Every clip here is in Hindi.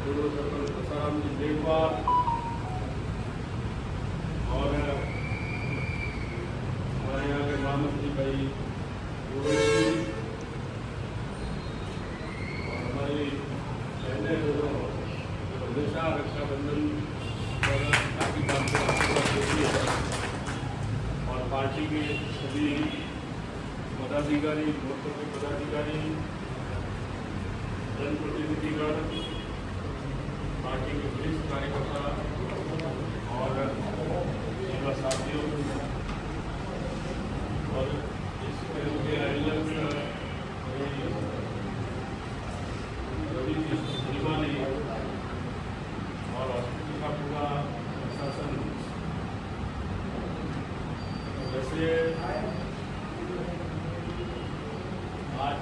पूर्व सरपंच प्रसाराम जी देववार और हमारे यहाँ के महामंत्री भाई रोहित जी और हमारी बहनें जो हमेशा रक्षाबंधन पर काफ़ी काम से आशीर्वाद देती है और पार्टी के सभी पदाधिकारी, मोर्चों के पदाधिकारी, जनप्रतिनिधिगण, पार्टी के वरिष्ठ कार्यकर्ता और सेवा साथियों और इस खेल के आयोजक रवि जी श्रीमानी और हॉस्पिटल का पूरा प्रशासन। वैसे आज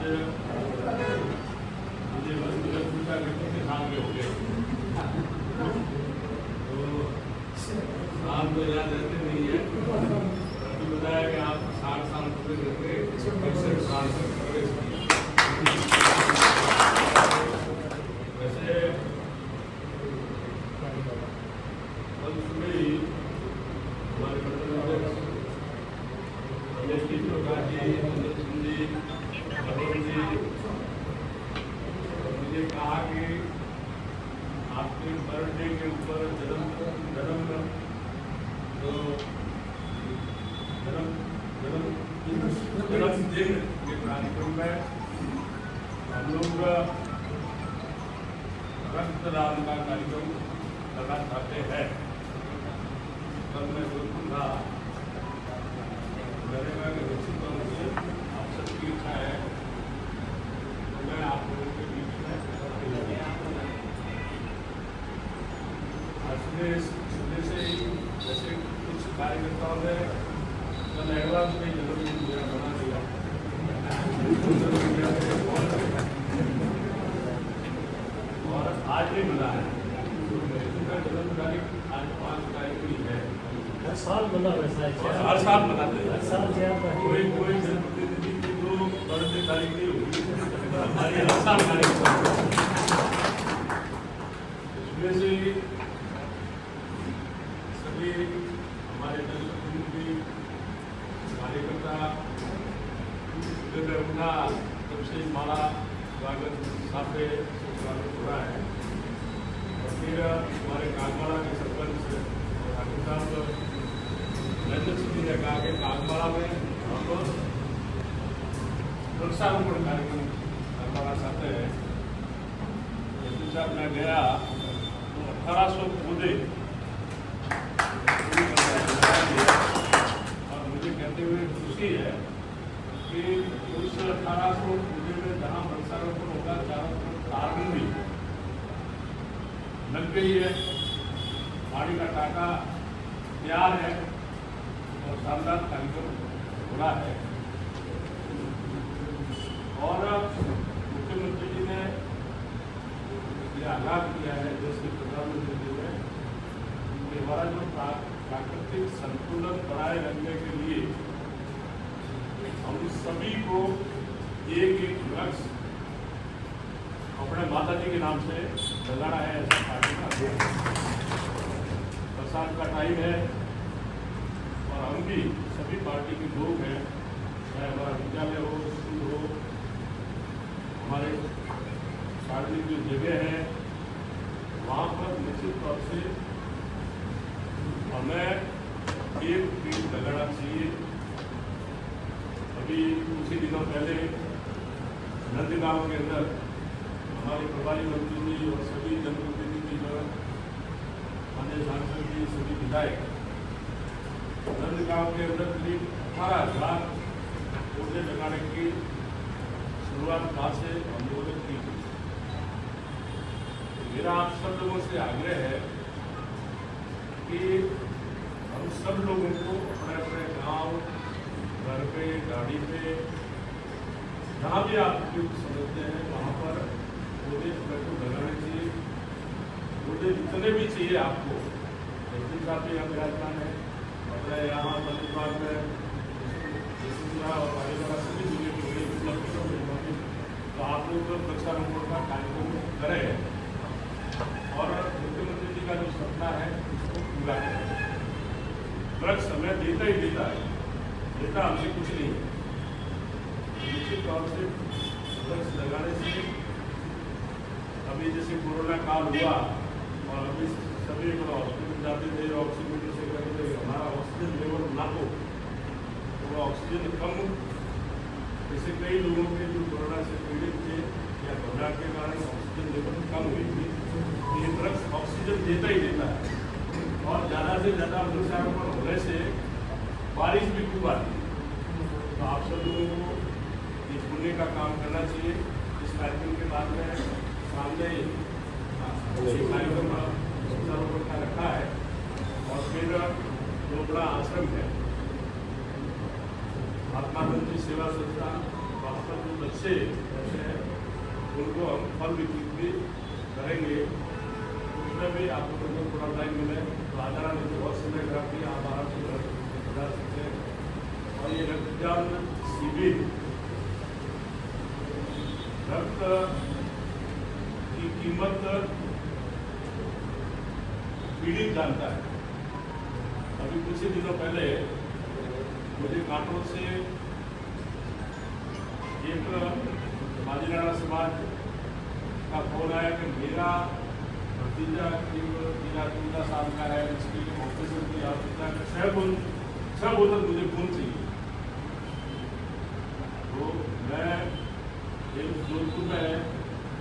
मुझे पूछा कि कितने साल के हो गए, तो साल तो याद रहते नहीं है। अभी बताया कि आप 60 साल पूरे करके 65 साल तक प्रवेश किए। वैसे कल सुबह ही हमारे मंडल अध्यक्ष रमेश जी, प्रकाश जी, चंद्रचंद जी, अरुण जी मुझे कहा कि आपके बर्थडे के ऊपर जन्मदिन के कार्यक्रम में हम लोग रक्तदान का कार्यक्रम करना चाहते हैं। कल मैं बिल्कुल था, मैंने कहा कि निश्चित तौर से आप सबकी इच्छा है तो मैं आप लोगों के बीच में सुबह से ही जैसे कुछ कार्यकर्ताओं ने कल एडवांस में जन्मदिन मेरा बना दिया और आज भी मिला है। जन्म तारीख आज 5 तारीख की है। हर साल बना वैसा है, हर साल बनाते हैं। हर साल कोई जनप्रतिनिधि की जो बर्थडे तारीख नहीं होगी, हमारी हर साल तारीख इसमें से सभी हमारे जनप्रतिनिधि कार्यकर्ता उनका तब से हमारा स्वागत साफे स्वागत हो रहा है। और फिर हमारे कागवाड़ा के सरपंच ठाकुर साहब नरेंद्र सिंह जी ने कहा कि कागवाड़ा में हम वृक्षारोपण कार्यक्रम करवाना चाहते हैं। जैसे साहब मैं गया तो 1800 पौधे और मुझे कहते हुए खुशी है कि उस 1800 पौधे में जहाँ वृक्षारोपण होगा चारों तरफ तारबंदी भी लग गई है, पानी का टाका तैयार है और शानदार कार्यक्रम हो रहा है। और मुख्यमंत्री जी ने यह आगाह किया है, देश के प्रधानमंत्री जी ने, कि हमारा जो प्राकृतिक संतुलन बनाए रखने के लिए हम सभी को एक वृक्ष अपने माता जी के नाम से लगाना है। ऐसा पार्टी का बरसात का टाइम है और हम भी सभी पार्टी के लोग हैं, चाहे हमारा विद्यालय हो, स्कूल हो, हमारे सार्वजनिक जो जगह है वहाँ पर निश्चित तौर से हमें एक पेड़ लगाना चाहिए। अभी कुछ ही दिनों पहले नंदगांव के अंदर हमारे प्रभारी मंत्री जी और सभी जनप्रतिनिधि जो अन्य सांसद जी, सभी विधायक नंदगांव के अंदर करीब 18,000 पौधे लगाने की शुरुआत कहाँ से हम लोगों ने की। मेरा आप सब लोगों से आग्रह है कि हम सब लोगों को अपने अपने गांव, घर पे, गाड़ी पे, जहाँ भी आप उपयुक्त समझते हैं वहाँ पर पौधे को लगाने चाहिए। पौधे जितने भी चाहिए आपको, जैसे साहब भी यहाँ विराजमान है, अपने यहाँ बल्लभबाग में और वालीबाग सभी जगह पौधे उपलब्ध, तो आप लोग वृक्षारोपण का कार्यक्रम करें। ही देता है, देता हमसे कुछ नहीं है। निश्चित तौर से वैक्स लगाने से अभी जैसे कोरोना काल हुआ और अभी सभी हॉस्पिटल जाते थे, ऑक्सीमीटर से करते थे, हमारा ऑक्सीजन लेवल नापो तो ऑक्सीजन कम, जैसे कई लोगों के जो कोरोना से पीड़ित थे या घबराहट के कारण ऑक्सीजन लेवल कम हुई थी, ये ड्रग्स ऑक्सीजन देता ही देता है। और ज़्यादा से ज़्यादा वृक्षारोपण होने से बारिश भी खूब आती है। तो आप सब लोगों को ये पुण्य का काम करना चाहिए। इस कार्यक्रम के बाद में सामने ये कार्यक्रम वृक्षारोपण का रखा है और फिर जो बड़ा आश्रम है महात्मा गांधी सेवा संस्था, वहाँ पर जो बच्चे हैं उनको हम फल वितरित भी करेंगे। उसमें भी आप लोगों को थोड़ा टाइम मिले तो आधारा ने तो बहुत समय खराब किया, आप आराम से बता सकते हैं। और ये रक्तदान शिविर रक्त की कीमत पीड़ित जानता है। अभी कुछ ही दिनों पहले मुझे कांटों से एक माजीराणा समाज का फोन आया कि मेरा भतीजा करीब 13-14 साल का है, इसके लिए ऑपरेशन की आवश्यकता है, 6 बोतल मुझे खून चाहिए। तो मैं एक जोधपुर में है,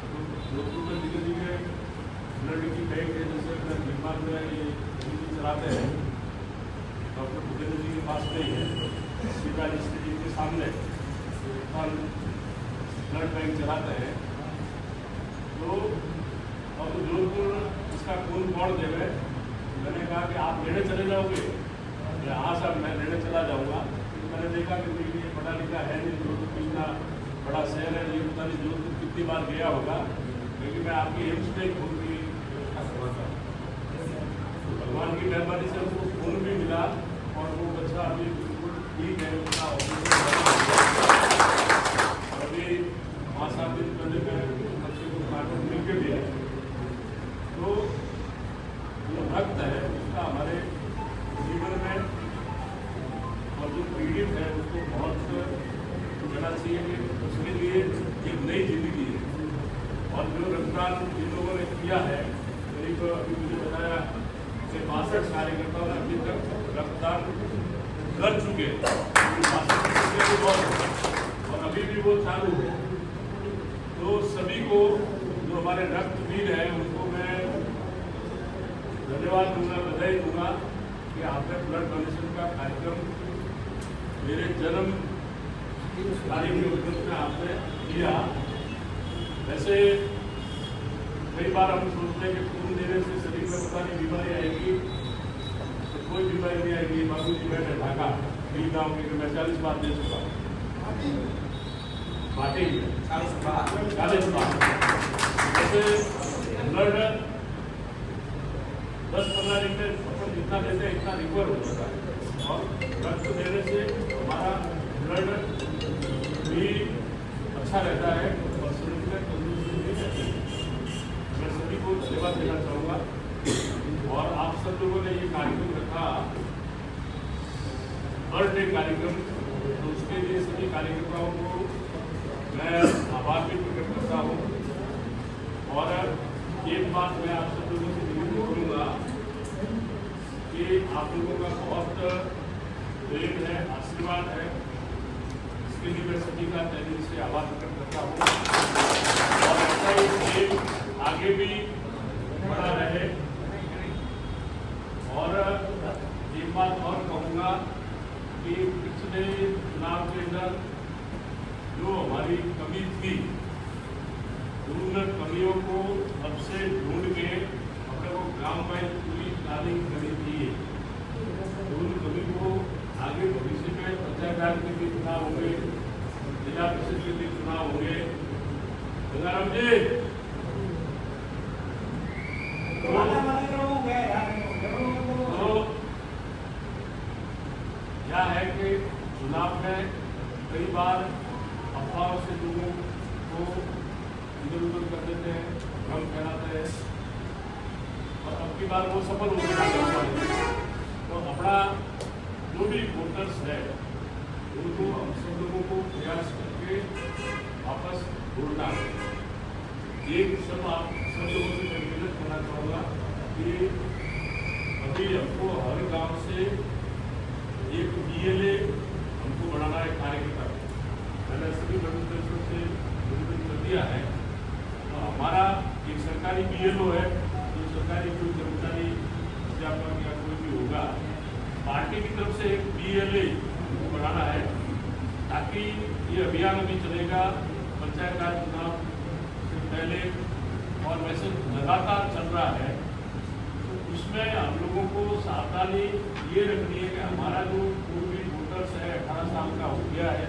तो जोधपुर में धीरे धीरे ब्लड की बैंक है, जैसे बीमार में ये चलाते हैं, डॉक्टर भूपेंद्र जी के पास नहीं है, सीधा जी के सामने ब्लड बैंक चलाते हैं। तो और जोधपुर इसका खून कौन देवे, मैंने कहा कि आप लेने चले जाओगे? हाँ साहब मैं लेने चला जाऊँगा। तो मैंने देखा कि ये पढ़ा लिखा है नहीं, जोधपुर इतना बड़ा शहर है, ये पता नहीं जोधपुर कितनी बार गया होगा, लेकिन मैं आपकी एम्स में खून की व्यवस्था करवाता हूँ। भगवान की मेहरबानी से उसको खून भी मिला और वो बच्चा अभी बिल्कुल ठीक है, उसका अभी 5-7 दिन पहले मैं बच्चे को कार्टून मिल के दिया। तो जो रक्त है उसका हमारे जीवन में और जो पीड़ित है उसको बहुत देना चाहिए कि उसके लिए एक नई जिंदगी है। और जो रक्तदान जिन लोगों ने किया है, करीब अभी मुझे बताया कि 62 कार्यकर्ताओं ने अभी तक रक्तदान कर चुके हैं, 62 और अभी भी वो चालू है। तो सभी को जो हमारे रक्तवीर हैं उनको मैं धन्यवाद दूंगा, बधाई दूंगा कि आपने ब्लड डोनेशन का कार्यक्रम मेरे जन्म तारीख के उपलक्ष्य में आपने किया। वैसे कई बार हम सोचते हैं कि खून देने से शरीर में पता नहीं बीमारी आएगी, तो कोई बीमारी नहीं आएगी। बाबू जी मैंने ढाका मिल गाँव के मैं 40 बार दे चुका हूँ, बांटेंगे 40 बार। जैसे ब्लड 10-15 दिन में अपन जितना देते हैं इतना रिकवर हो जाता है और रक्त देने से हमारा ब्लड भी अच्छा रहता है और शरीर में तंदुरुस्ती भी रहती है। मैं सभी को सेवा देना चाहूँगा। और आप सब लोगों ने ये कार्यक्रम रखा बर्थडे कार्यक्रम, तो उसके लिए सभी कार्यकर्ताओं को मैं आभार भी प्रकट करता हूँ। और एक बात मैं आप सब लोगों से निवेदन करूँगा कि आप लोगों का बहुत प्रेम है, आशीर्वाद है, इसके लिए मैं सभी का तहे दिल से आभार प्रकट करता हूँ। और ऐसा ही प्रेम आगे भी बढ़ा रहे। और एक बात और कहूँगा कि पिछले चुनाव के अंदर जो हमारी कमी थी, उन कमियों को अब से ढूंढ के अपने को ग्राम में पूरी प्लानिंग करनी चाहिए। उन कमी को आगे भविष्य में पंचायत के भी चुनाव होंगे, जिला परिषद के भी चुनाव होंगे। गंगाराम जी तो क्या है कि चुनाव में कई बार अफवाहों से लोगों को इधर उधर कर देते हैं, भ्रम फैलाते हैं और अब की बार वो सफल हो गए। तो अपना जो भी वोटर्स है उनको हम सब लोगों को प्रयास करके वापस जोड़ना है। एक सब आप सब लोगों से मैं निवेदन करना चाहूँगा कि अभी हमको हर गांव से एक BLA हमको बनाना है कार्यकर्ता। मैंने सभी मंत्रियों से निवेदन कर दिया है। तो हमारा एक सरकारी BLO है, जो सरकारी कोई कर्मचारी अध्यापक या कोई भी होगा, पार्टी की तरफ से एक BLA हमको बनाना है, ताकि ये अभियान अभी चलेगा पंचायत राज चुनाव से पहले और वैसे लगातार चल रहा है। तो उसमें हम लोगों को सावधानी ये रखनी है कि हमारा जो पूर्वी वोटर्स है 18 साल का हो गया है,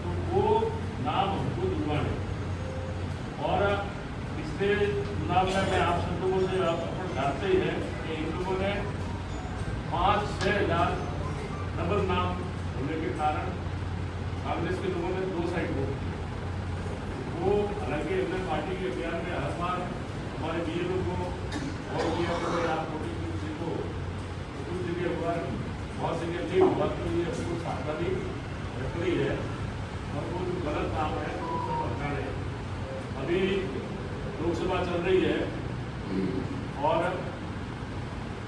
तो वो नाम हमको जुड़वाने। और पिछले चुनाव में मैं आप सब लोगों से आप अपन जानते ही हैं कि इन लोगों ने 5-6 हज़ार डबल नाम होने के कारण कांग्रेस के लोगों ने 2 साइड वो हालांकि हमने पार्टी के अभियान में हर बार हमारे BLO को और किया तो आप वोटिंग देखो कुछ जगह हुआ, बहुत जगह नहीं हुआ, तो ये हमको सावधानी रखनी है। और वो जो गलत काम है तो उसको हटा रहे। अभी लोकसभा चल रही है और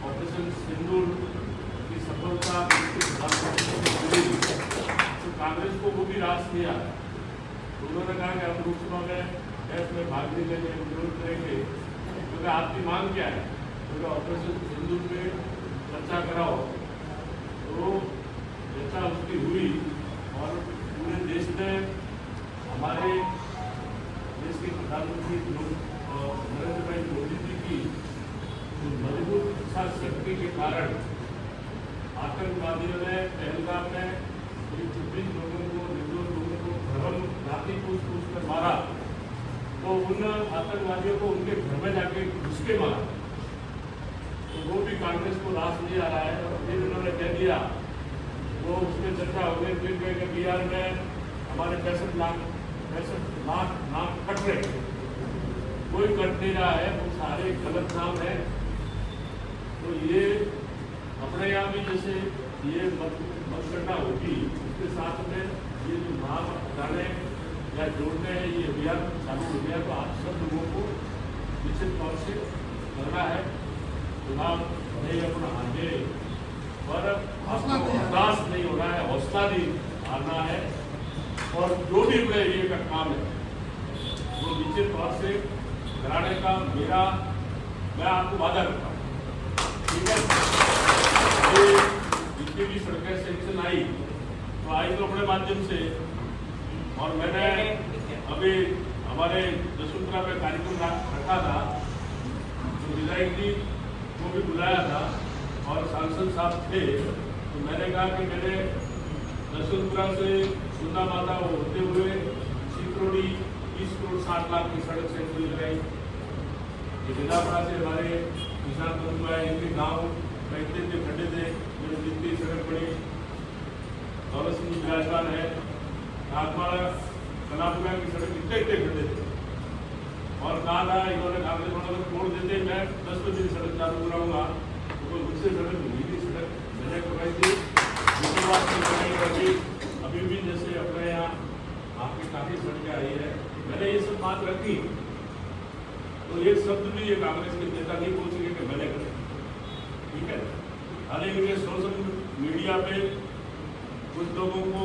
ऑपरेशन सिंदूर की सफलता तो कांग्रेस को वो भी रास दिया है। उन्होंने कहा कि हम लोकसभा में भाग नहीं लेंगे, विरोध करेंगे, क्योंकि आपकी मांग क्या है, क्योंकि ऑपरेशन सिंदूर पे चर्चा कराओ। तो चर्चा उसकी हुई और पूरे देश में हमारे देश के प्रधानमंत्री नरेंद्र भाई मोदी जी की मजबूत इच्छा शक्ति के कारण आतंकवादियों ने पहलगाम में 26 लोगों को, निर्दोष लोगों को भ्रम रात्रि पूछ कर मारा। तो उन आतंकवादियों को उनके घर में जाके घुस के मारा। तो वो भी कांग्रेस को रास नहीं आ रहा है। और फिर उन्होंने कह दिया, वो उसमें चर्चा हो गई, फिर कह के बिहार में हमारे 65 लाख नाम कट रहे। कोई कट नहीं रहा है, वो सारे गलत नाम है। तो ये अपने यहाँ भी जैसे ये मतगणना होगी, उसके साथ में ये जो नाम हटाने या जोड़ने ये अभियान चालू हो गया। तो आप सब लोगों को निश्चित तौर से करना है। चुनाव नहीं अपना आगे पर हताश नहीं होना है, हौसला नहीं हारना है। और जो भी अपने एरिए का काम है वो निश्चित तौर से कराने का मैं आपको वादा करता हूँ। ठीक है, जितनी भी सड़कें सेंक्शन आई तो आई तो अपने माध्यम से। और मैंने अभी हमारे जसवंतपुरा में कार्यक्रम रखा था, तो विधायक जी को भी बुलाया था और सांसद साहब थे। तो मैंने कहा कि मेरे जसवंतपुरा से सुंदा माता होते हुए सिकरोड़ी 20 करोड़ 60 लाख की सड़क से लगाई। विधापड़ा से हमारे किसान बंधु आए, इनके गाँव में इतने खड्डे थे, मेरे जितनी सड़क पड़ी। दौलत सिंह विराजमान है, नागपाड़ा कलापुरा की सड़क इतने खड्डे थे। और कहा था इन्होंने कांग्रेस वालों को तोड़ देते, मैं 10 बजे सड़क चालू कराऊंगा। तो मुझसे सड़क नीली सड़क मैंने करवाई थी, अभी भी जैसे अपने यहाँ आपकी काफ़ी सड़कें आई है, मैंने ये सब बात रखी। तो एक शब्द भी ये कांग्रेस के नेता नहीं पहुंचेंगे कि मैंने करें। ठीक है, हालांकि ये सोशल मीडिया पे कुछ लोगों को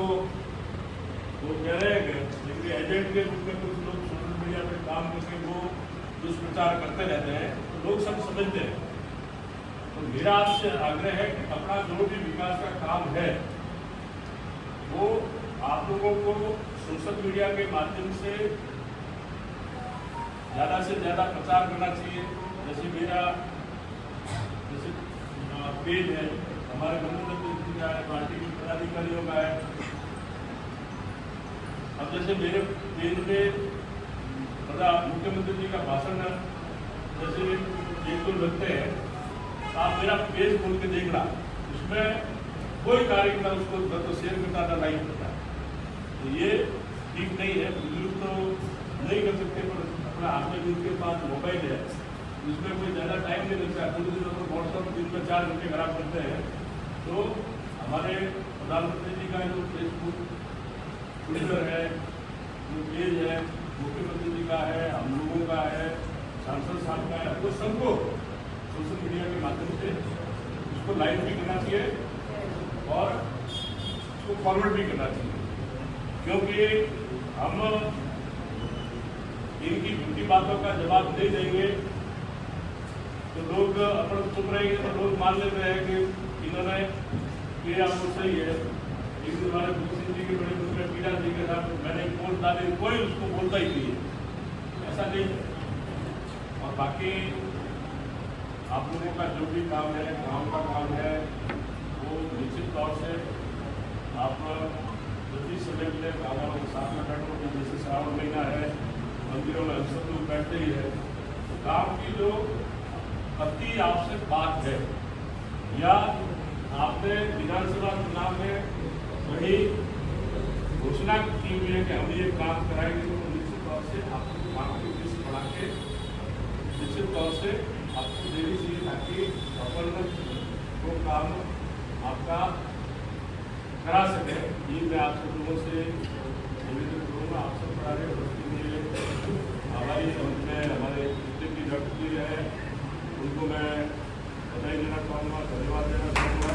वो कह रहे हैं कि एजेंट के रूप में कुछ लोग सोशल मीडिया पे काम करके वो दुष्प्रचार करते रहते हैं, तो लोग सब समझते हैं। तो मेरा आपसे आग्रह है कि अपना जो भी विकास का काम है वो आप लोगों को सोशल मीडिया के माध्यम से ज़्यादा से ज़्यादा प्रचार करना चाहिए। जैसे मेरा पेज है, हमारे मंत्री का है, पार्टी के पदाधिकारियों का है। अब जैसे मेरे पेज में मुख्यमंत्री जी का भाषण जैसे एक दो लगते हैं, आप मेरा पेज खोल के देखना, उसमें कोई कार्यक्रम उसको न तो शेयर करता ना लाइक करता। तो ये ठीक नहीं है। बुजुर्ग तो नहीं कर सकते, पर अपना हाथ में जिनके पास मोबाइल है उसमें कोई ज़्यादा टाइम नहीं लगता। कुछ दिनों में व्हाट्सअप दिन में 4 घंटे खराब करते हैं। तो हमारे प्रधानमंत्री जी का जो फेसबुक, ट्विटर है, जो पेज है, मुख्यमंत्री जी का है, हम लोगों का है, सांसद साहब का है, वो सबको सोशल मीडिया के माध्यम से उसको लाइक भी करना चाहिए और उसको फॉरवर्ड भी करना चाहिए, क्योंकि हम इनकी झूठी बातों का जवाब नहीं देंगे तो लोग अपन चुप रहेंगे तो लोग मान लेते हैं कि इन्होंने ये आपको सही है। एक दिन हमारे भूषण जी के बड़े पुत्र पीड़ा जी के साथ मैंने एक पोस्ट डाली, कोई उसको बोलता ही नहीं है, ऐसा नहीं। और बाकी आप लोगों का जो भी काम है, गाँव का काम है, वो निश्चित तौर से आप जल्दी समय मिले गाँव वालों के साथ में बैठो। जैसे श्रावण महीना है, मंदिरों में हम सब लोग बैठते ही है, तो काम की जो अति आवश्यक बात है या आपने विधानसभा चुनाव में वही घोषणा की हुई है कि हम ये काम कराएंगे, तो निश्चित तौर से आपको काम की लिस्ट बढ़ा के निश्चित तौर से आपको देनी चाहिए, ताकि अपन वो काम आपका करा सके। ये मैं आप सब लोगों से निवेदन करूँगा। आप सब बड़ा रहे उसके लिए हमारी हमारे जितने भी व्यक्ति है उनको मैं बधाई देना चाहूँगा, धन्यवाद देना चाहूँगा।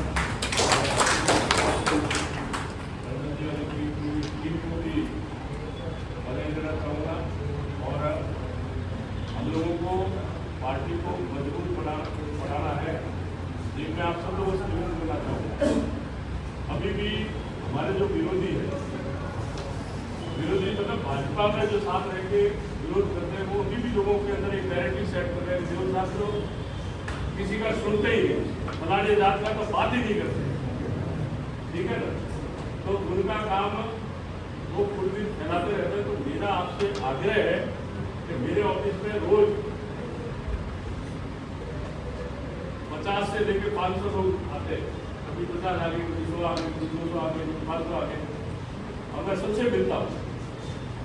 टीम को भी बधाई देना चाहूँगा और हम लोगों को पार्टी को मजबूत बनाना है, ये मैं आप सब लोगों से निवेदन करना चाहूँगा। अभी भी हमारे जो विरोधी है, विरोधी मतलब भाजपा में जो साथ रह के विरोध करते हैं, वो अभी भी लोगों के अंदर एक डायरेक्टिव सेट कर रहे हैं। विरोध साथ तो किसी का सुनते ही नहीं, फलाने जात का तो बात ही नहीं करते, ठीक है ना। तो उनका काम वो खुद भी फैलाते रहते हैं। तो मेरा आपसे आग्रह है कि मेरे ऑफिस में रोज 50 से लेकर 500 लोग आते हैं, कभी 50 आ गए, कभी 100 आ गए, कभी 200 आ गए, कभी 500 आ गए, और मैं सबसे मिलता हूँ।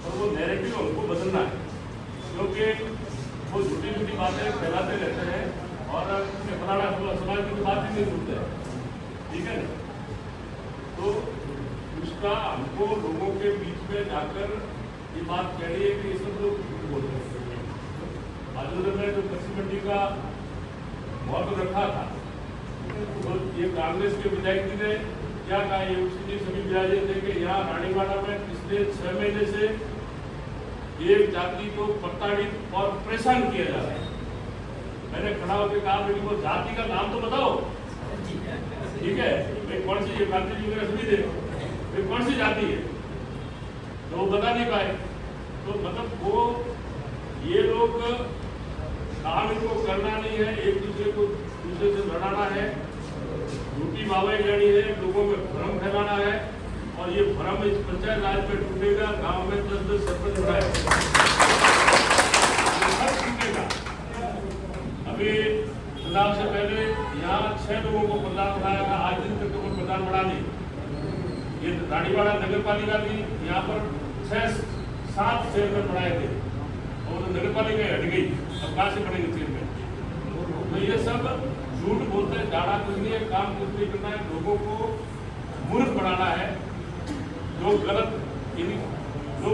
और वो नैरेटिव उनको बदलना है, क्योंकि वो झूठी झूठी बातें फैलाते रहते हैं और फलाना समाज की बात ही नहीं सुनते हैं, ठीक है ना। तो उसका हमको लोगों के बीच में जाकर ये बात कह रही है कि ये सब लोग बोलते हैं। आज में जो कृषि मंडी का बहुत रखा था, तो ये कांग्रेस के विधायक जी ने क्या कहा, ये जी सभी विधायक थे कि यहाँ रानीवाड़ा में पिछले 6 महीने से एक जाति को प्रताड़ित और परेशान किया जा रहा है। मैंने खड़ा होकर कहा मेरी वो जाति का नाम तो बताओ, ठीक है भाई, कौन सी ये क्रांति जी वगैरह सुनी थे भाई, कौन सी जाति है, तो वो बता नहीं पाए। तो मतलब वो ये लोग काम इनको करना नहीं है, एक दूसरे को दूसरे से लड़ाना है, झूठी बातें लेनी है, लोगों में भ्रम फैलाना है, और ये भ्रम इस पंचायत राज में टूटेगा। गांव में 10-10 सरपंच बनाए टूटेगा। अभी चुनाव से पहले यहाँ 6 लोगों को प्रधान बनाया था, आज दिन तक कोई प्रधान बना नहीं। ये रानीवाड़ा नगर पालिका थी, यहाँ पर 6-7 चेयरमैन बनाए थे और नगर पालिका हट गई, अब कहाँ से बनेंगे चेयरमैन। तो ये सब झूठ बोलते हैं, जाना कुछ नहीं है, काम कुछ नहीं करना है, लोगों को मूर्ख बनाना है। जो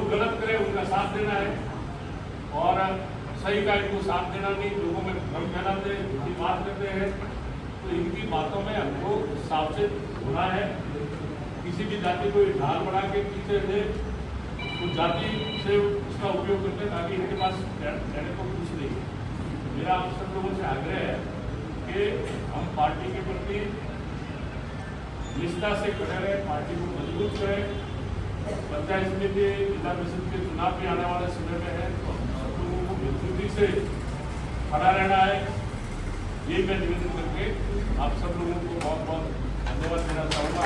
गलत करे उनका साथ देना है और सही का इनको साथ देना नहीं। लोगों में भ्रम फैलाते हैं, झूठी बात करते हैं, तो इनकी बातों में हमको सावचेत होना है। किसी भी जाति को ढाल बना के पीछे से उस जाति से उसका उपयोग करते हैं, ताकि इनके पास कहने को कुछ नहीं है। मेरा आप सब लोगों से आग्रह है कि हम पार्टी के प्रति निष्ठा से खड़े रहे, पार्टी को मजबूत करें। पंचायत समिति, जिला परिषद के चुनाव भी आने वाले समय में है, तो सब लोगों को मजबूती से खड़ा रहना है। ये मैं निवेदन करके आप सब लोगों को बहुत बहुत धन्यवाद देना चाहूँगा।